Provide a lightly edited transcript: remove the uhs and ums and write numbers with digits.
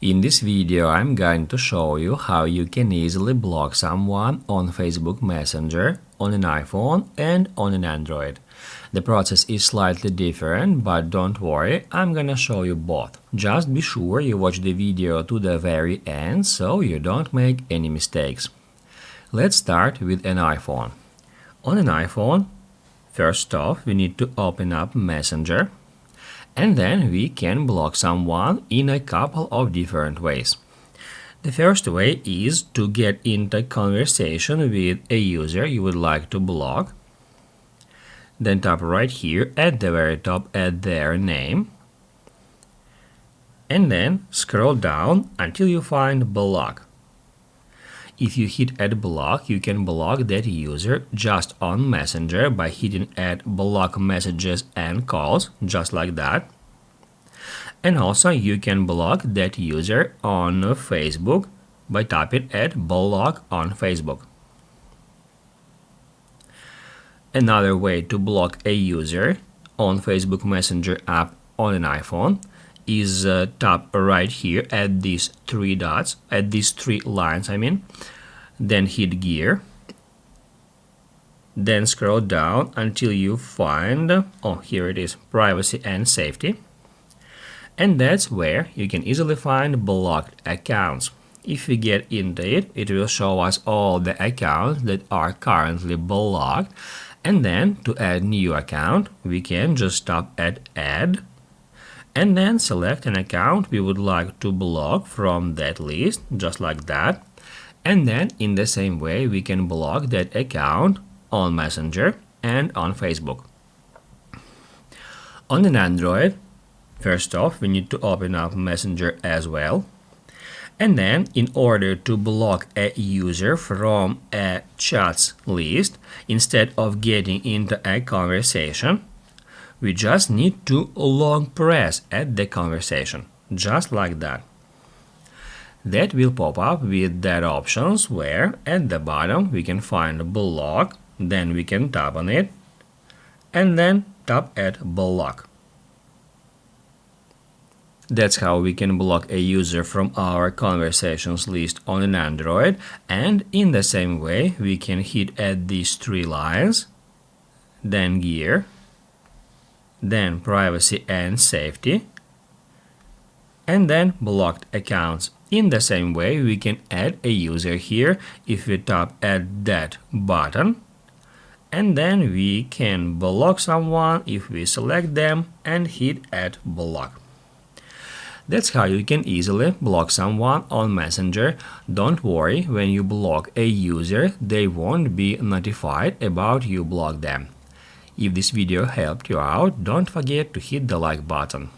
In this video, I'm going to show you how you can easily block someone on Facebook Messenger on an iPhone and on an Android. The process is slightly different, but don't worry, I'm gonna show you both. Just be sure you watch the video to the very end so you don't make any mistakes. Let's start with an iPhone. On an iPhone, first off, we need to open up Messenger. And then we can block someone in a couple of different ways. The first way is to get into conversation with a user you would like to block. Then tap right here at the very top at their name. And then scroll down until you find block. If you hit add block, you can block that user just on Messenger by hitting add block messages and calls, just like that. And also you can block that user on Facebook by tapping add block on Facebook. Another way to block a user on Facebook Messenger app on an iPhone is tap right here at these three dots, at these three lines then hit gear, then scroll down until you find, here it is, privacy and safety, and that's where you can easily find blocked accounts. If we get into it, it will show us all the accounts that are currently blocked, and then to add new account, we can just tap at add, and then select an account we would like to block from that list, just like that. And then in the same way we can block that account on Messenger and on Facebook. On an Android, first off we need to open up Messenger as well. And then in order to block a user from a chats list, instead of getting into a conversation, we just need to long press at the conversation, just like that. That will pop up with that options where at the bottom we can find block, then we can tap on it, and then tap at block. That's how we can block a user from our conversations list on an Android, and in the same way we can hit at these three lines, then gear, then privacy and safety, and then blocked accounts. In the same way we can add a user here if we tap at that button, and then we can block someone if we select them and hit add block. That's how you can easily block someone on Messenger. Don't worry, when you block a user, they won't be notified about you blocked them. If this video helped you out, don't forget to hit the like button.